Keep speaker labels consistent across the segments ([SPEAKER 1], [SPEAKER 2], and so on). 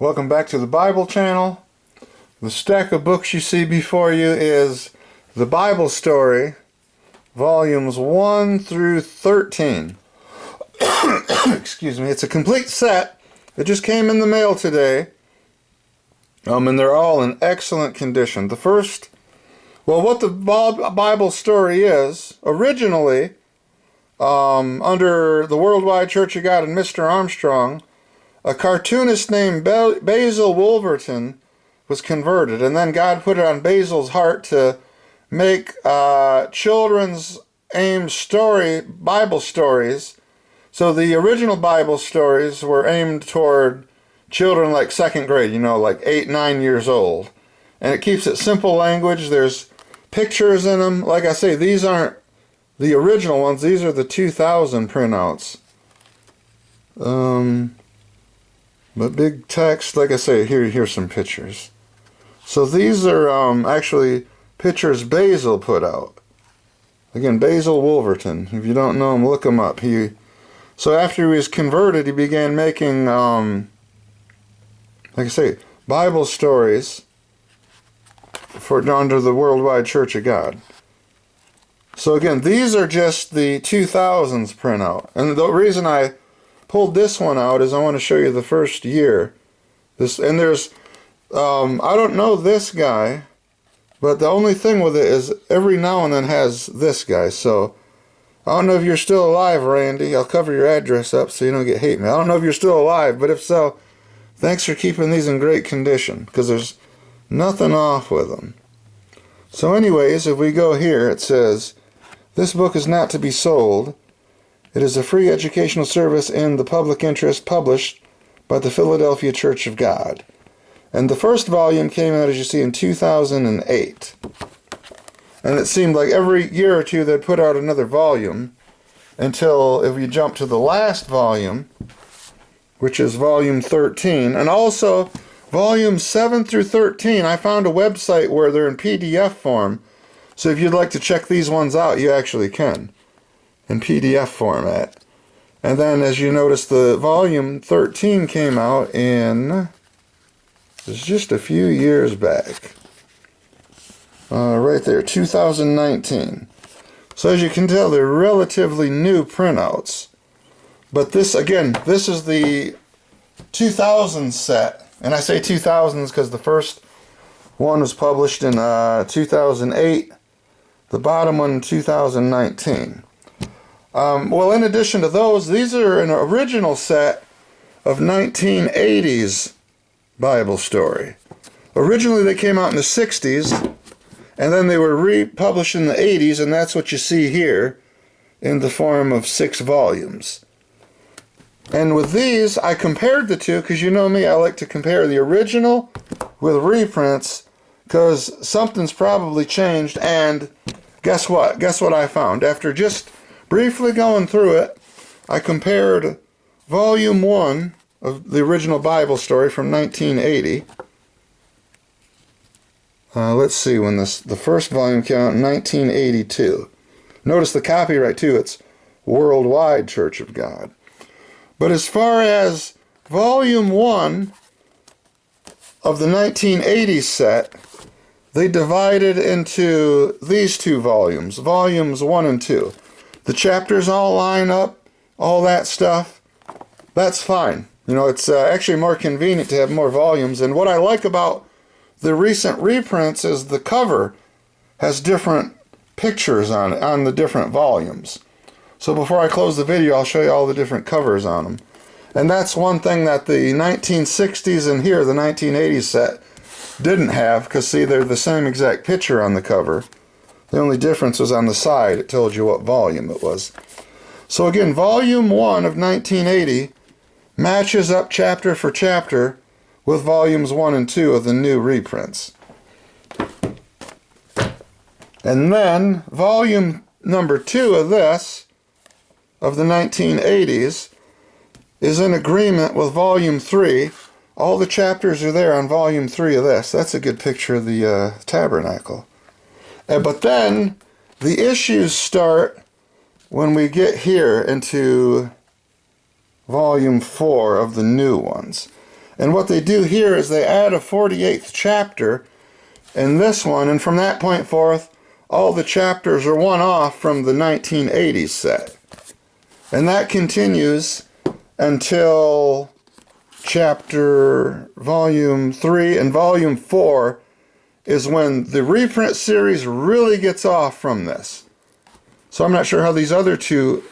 [SPEAKER 1] Welcome back to the Bible channel. The stack of books you see before you is the Bible Story, volumes 1 through 13. Excuse me. It's a complete set. It just came in the mail today. And they're all in excellent condition. The first, what the Bible Story is, originally, under the Worldwide Church of God and Mr. Armstrong, a cartoonist named Basil Wolverton was converted, and then God put it on Basil's heart to make children's aimed Bible stories. So the original Bible stories were aimed toward children like second grade, like 8, 9 years old. And it keeps it simple language. There's pictures in them. Like I say, these aren't the original ones. These are the 2000 printouts. But big text, like I say, here's some pictures. So these are actually pictures Basil put out. Again, Basil Wolverton. If you don't know him, look him up. So after he was converted, he began making, like I say, Bible stories under the Worldwide Church of God. So again, these are just the 2000's printout. And the reason I pulled this one out is I want to show you the first year. And there's, I don't know this guy, but the only thing with it is every now and then has this guy. So I don't know if you're still alive, Randy. I'll cover your address up so you don't get hate mail. I don't know if you're still alive, but if so, thanks for keeping these in great condition, because there's nothing off with them. So anyways, if we go here, it says, "This book is not to be sold. It is a free educational service in the public interest published by the Philadelphia Church of God." And the first volume came out, as you see, in 2008. And it seemed like every year or two they'd put out another volume until, if you jump to the last volume, which is volume 13, and also volume 7 through 13, I found a website where they're in PDF form. So if you'd like to check these ones out, you actually can, in PDF format. And then, as you notice, the volume 13 came out in, it's just a few years back. Right there, 2019. So as you can tell, they're relatively new printouts. But this, again, this is the 2000 set. And I say 2000s because the first one was published in 2008. The bottom one in 2019. Well, in addition to those, these are an original set of 1980s Bible Story. Originally they came out in the 60s, and then they were republished in the 80s, and that's what you see here in the form of 6 volumes. And with these, I compared the two, because you know me, I like to compare the original with reprints, because something's probably changed, and guess what? Guess what I found? After just briefly going through it, I compared volume 1 of the original Bible Story from 1980. Let's see when the first volume came out in 1982. Notice the copyright too, it's Worldwide Church of God. But as far as volume 1 of the 1980s set, they divided into these 2 volumes, volumes 1 and 2. The chapters all line up, all that stuff. That's fine. It's actually more convenient to have more volumes. And what I like about the recent reprints is the cover has different pictures on it, on the different volumes. So before I close the video, I'll show you all the different covers on them. And that's one thing that the 1960s and here, the 1980s set, didn't have, because see, they're the same exact picture on the cover. The only difference was on the side. It told you what volume it was. So again, volume 1 of 1980 matches up chapter for chapter with volumes 1 and 2 of the new reprints. And then volume number 2 of this, of the 1980s, is in agreement with volume 3. All the chapters are there on volume 3 of this. That's a good picture of the tabernacle. But then the issues start when we get here into volume 4 of the new ones. And what they do here is they add a 48th chapter in this one, and from that point forth, all the chapters are one off from the 1980s set. And that continues until chapter volume 3, and volume 4 is when the reprint series really gets off from this. So I'm not sure how these other two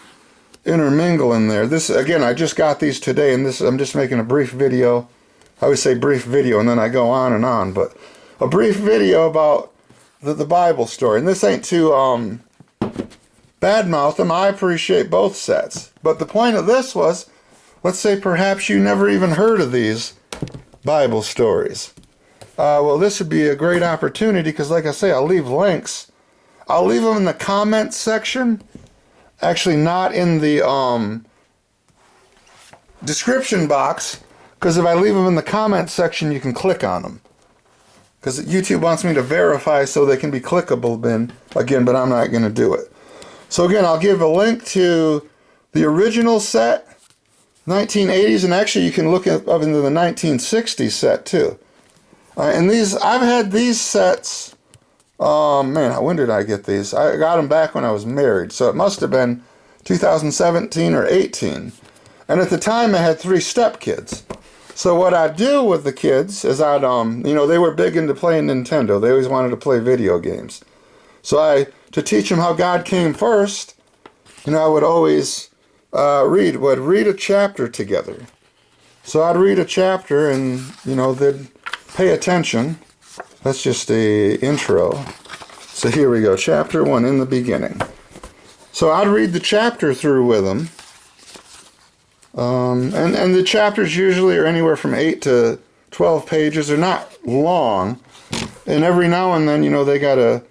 [SPEAKER 1] intermingle in there. This, again, I just got these today, and I'm just making a brief video. I always say brief video, and then I go on, but a brief video about the Bible story. And this ain't to badmouth them. I appreciate both sets. But the point of this was, let's say perhaps you never even heard of these Bible stories. Well, this would be a great opportunity because, like I say, I'll leave links. I'll leave them in the comments section. Actually, not in the description box, because if I leave them in the comments section, you can click on them. Because YouTube wants me to verify so they can be clickable again, but I'm not going to do it. So again, I'll give a link to the original set, 1980s, and actually you can look up into the 1960s set too. And these, I've had these sets, man, when did I get these? I got them back when I was married, so it must have been 2017 or 18. And at the time I had 3 stepkids. So what I'd do with the kids is I'd, they were big into playing Nintendo. They always wanted to play video games. So to teach them how God came first, I would always read a chapter together. So I'd read a chapter and, they'd pay attention. That's just the intro. So here we go, chapter 1, in the beginning. So I'd read the chapter through with them. And the chapters usually are anywhere from 8 to 12 pages. They're not long. And every now and then, they got a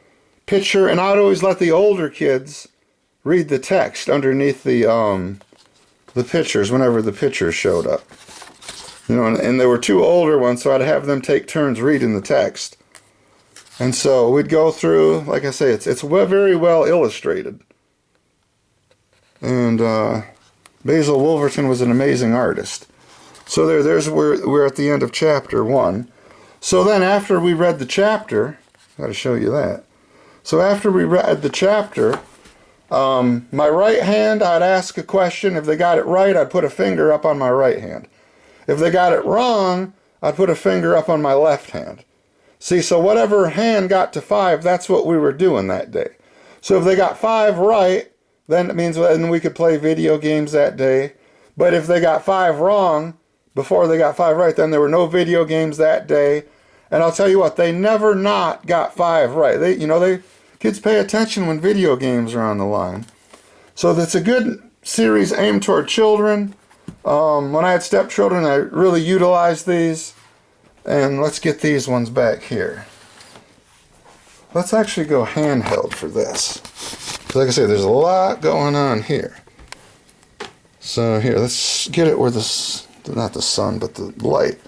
[SPEAKER 1] picture. And I'd always let the older kids read the text underneath the pictures whenever the pictures showed up. And there were 2 older ones, so I'd have them take turns reading the text. And so we'd go through, like I say, it's very well illustrated. And Basil Wolverton was an amazing artist. So we're at the end of chapter 1. So then after we read the chapter, I've got to show you that. So after we read the chapter, my right hand, I'd ask a question. If they got it right, I'd put a finger up on my right hand. If they got it wrong, I'd put a finger up on my left hand. See, so whatever hand got to 5, that's what we were doing that day. So if they got 5 right, then it means then we could play video games that day. But if they got 5 wrong, before they got 5 right, then there were no video games that day. And I'll tell you what, they never not got 5 right. Kids pay attention when video games are on the line. So that's a good series aimed toward children. When I had stepchildren, I really utilized these. And let's get these ones back here. Let's actually go handheld for this. Like I say, there's a lot going on here. So here, let's get it where not the sun, but the light.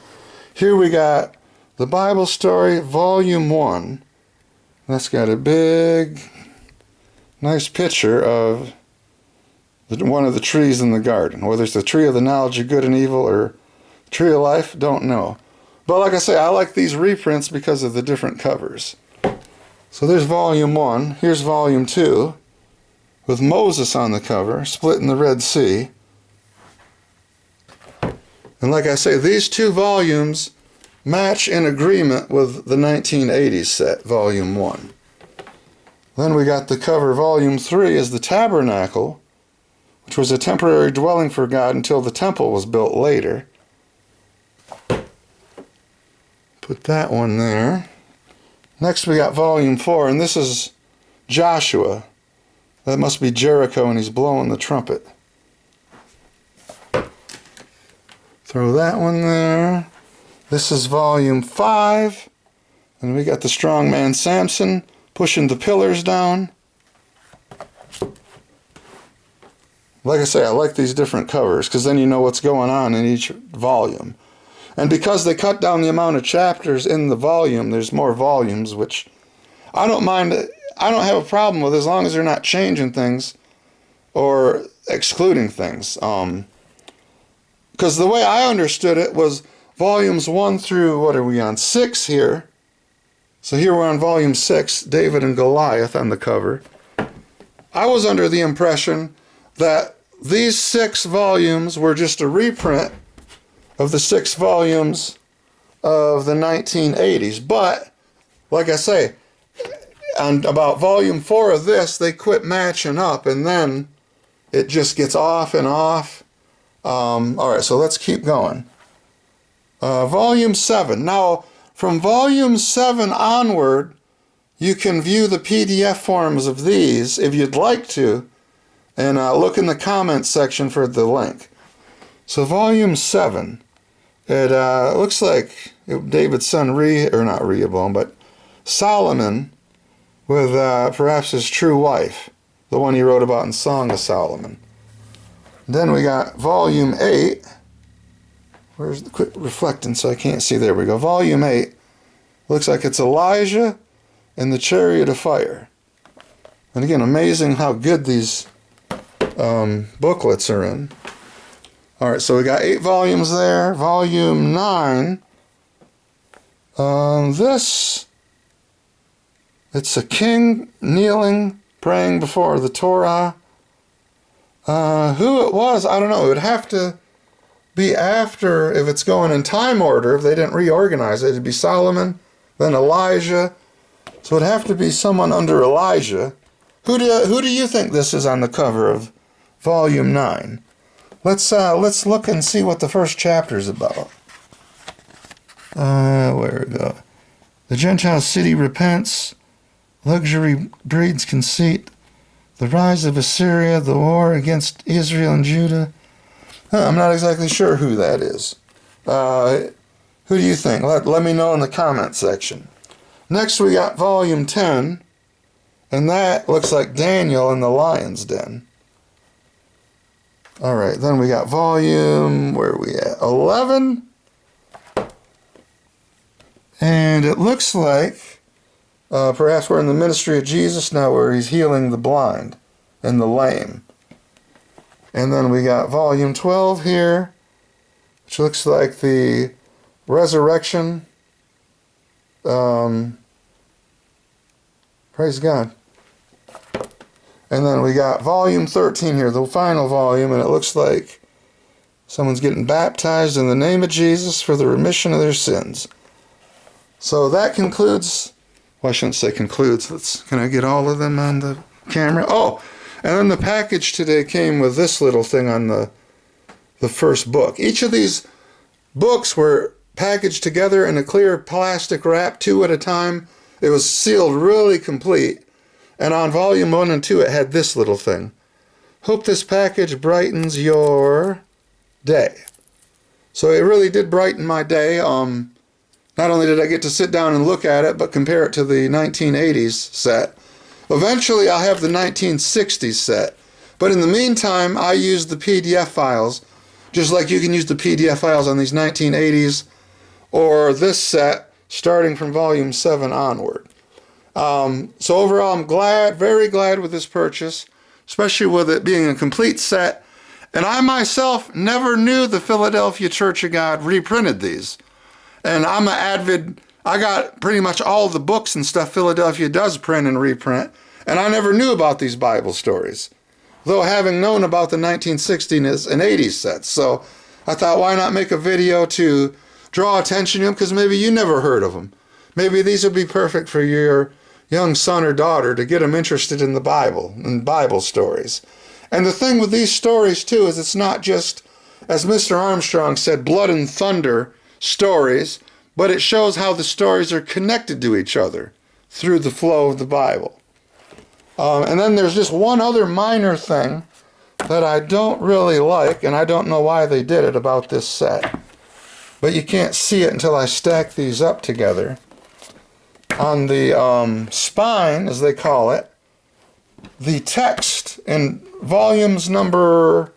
[SPEAKER 1] Here we got the Bible Story, Volume 1. That's got a big, nice picture of one of the trees in the garden. Whether it's the tree of the knowledge of good and evil or tree of life, don't know. But like I say, I like these reprints because of the different covers. So there's Volume 1. Here's Volume 2. With Moses on the cover, splitting the Red Sea. And like I say, these 2 volumes match in agreement with the 1980s set, Volume 1. Then we got the cover, Volume 3, is the Tabernacle, which was a temporary dwelling for God until the temple was built later. Put that one there. Next we got Volume 4, and this is Joshua. That must be Jericho, and he's blowing the trumpet. Throw that one there. This is Volume 5. And we got the strong man Samson pushing the pillars down. Like I say, I like these different covers because then you know what's going on in each volume. And because they cut down the amount of chapters in the volume, there's more volumes, which I don't mind. I don't have a problem with as long as they're not changing things or excluding things. Because the way I understood it was volumes 1 through, what are we on, 6 here. So here we're on volume 6, David and Goliath on the cover. I was under the impression that these 6 volumes were just a reprint of the 6 volumes of the 1980s. But, like I say, on about volume 4 of this, they quit matching up, and then it just gets off and off. Alright, so let's keep going. Volume 7. Now, from volume 7 onward, you can view the PDF forms of these if you'd like to, and look in the comments section for the link. So volume 7, it looks like David's son, not Rehoboam, but Solomon, with perhaps his true wife, the one he wrote about in Song of Solomon. Then we got volume 8. Where's the quit reflecting so I can't see? There we go. Volume 8. Looks like it's Elijah and the Chariot of Fire. And again, amazing how good these booklets are in. Alright, so we got 8 volumes there. Volume 9. This, it's a king kneeling, praying before the Torah. Who it was, I don't know. It would have to be after, if it's going in time order, if they didn't reorganize it, it'd be Solomon, then Elijah. So it'd have to be someone under Elijah. Who do you think this is on the cover of volume 9? Let's look and see what the first chapter is about. Where we go? The Gentile city repents. Luxury breeds conceit. The rise of Assyria, the war against Israel and Judah. I'm not exactly sure who that is. Who do you think? Let me know in the comment section. Next we got volume 10, and that looks like Daniel in the lion's den. Alright, then we got volume, where are we at? 11. And it looks like perhaps we're in the ministry of Jesus now, where he's healing the blind and the lame. And then we got volume 12 here, which looks like the resurrection. Praise God. And then we got volume 13 here, the final volume, and it looks like someone's getting baptized in the name of Jesus for the remission of their sins. So that concludes, well, I shouldn't say concludes. Can I get all of them on the camera? Oh, and then the package today came with this little thing on the first book. Each of these books were packaged together in a clear plastic wrap, 2 at a time. It was sealed really complete. And on volume 1 and 2, it had this little thing. Hope this package brightens your day. So it really did brighten my day. Not only did I get to sit down and look at it, but compare it to the 1980s set. Eventually, I'll have the 1960s set. But in the meantime, I used the PDF files, just like you can use the PDF files on these 1980s or this set, starting from volume 7 onward. So overall, I'm glad, very glad with this purchase, especially with it being a complete set. And I myself never knew the Philadelphia Church of God reprinted these. And I'm an avid, I got pretty much all the books and stuff Philadelphia does print and reprint, and I never knew about these Bible stories, though having known about the 1960s and 80s sets. So I thought, why not make a video to draw attention to them, because maybe you never heard of them. Maybe these would be perfect for your young son or daughter to get them interested in the Bible and Bible stories. And the thing with these stories, too, is it's not just, as Mr. Armstrong said, blood and thunder stories, but it shows how the stories are connected to each other through the flow of the Bible. And then there's just one other minor thing that I don't really like, and I don't know why they did it about this set. But you can't see it until I stack these up together. On the spine, as they call it, the text in volumes number,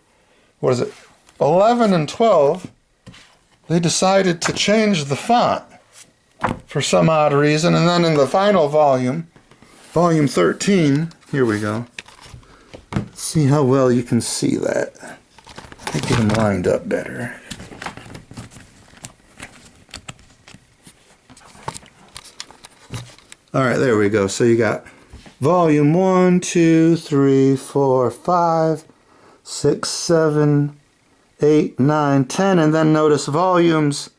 [SPEAKER 1] 11 and 12, they decided to change the font for some odd reason. And then in the final volume, volume 13, here we go. Let's see how well you can see that. I get them lined up better. All right, there we go. So you got volume 1, 2, 3, 4, 5, 6, 7, 8, 9, 10, and then notice volumes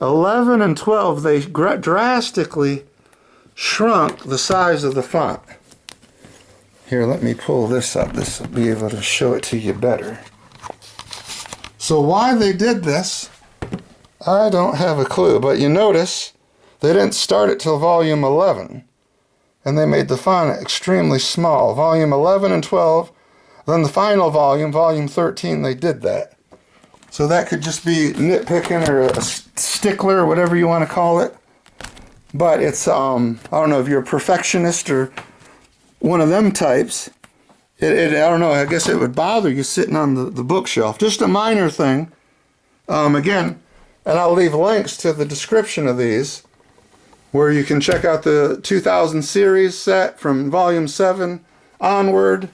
[SPEAKER 1] 11 and 12, they drastically shrunk the size of the font. Here, let me pull this up. This will be able to show it to you better. So why they did this, I don't have a clue, but you notice they didn't start it till volume 11, and they made the font extremely small. Volume 11 and 12, then the final volume, volume 13, they did that. So that could just be nitpicking or a stickler or whatever you want to call it. But it's, I don't know if you're a perfectionist or one of them types. I don't know, I guess it would bother you sitting on the bookshelf. Just a minor thing. Again, and I'll leave links to the description of these, where you can check out the 2000 series set from volume 7 onward.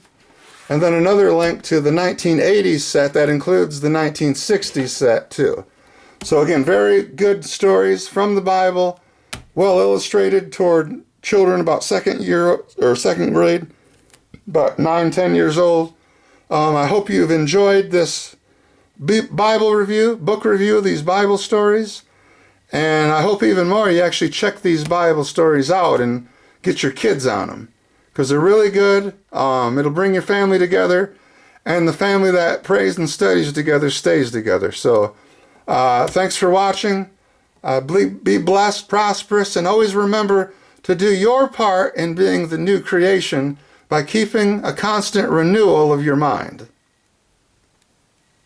[SPEAKER 1] And then another link to the 1980s set that includes the 1960s set too. So again, very good stories from the Bible, well illustrated toward children about second year or second grade, about 9, 10 years old. I hope you've enjoyed this Bible review, book review of these Bible stories. And I hope even more you actually check these Bible stories out and get your kids on them, because they're really good. It'll bring your family together, and the family that prays and studies together stays together. So thanks for watching. Be blessed, prosperous, and always remember to do your part in being the new creation by keeping a constant renewal of your mind.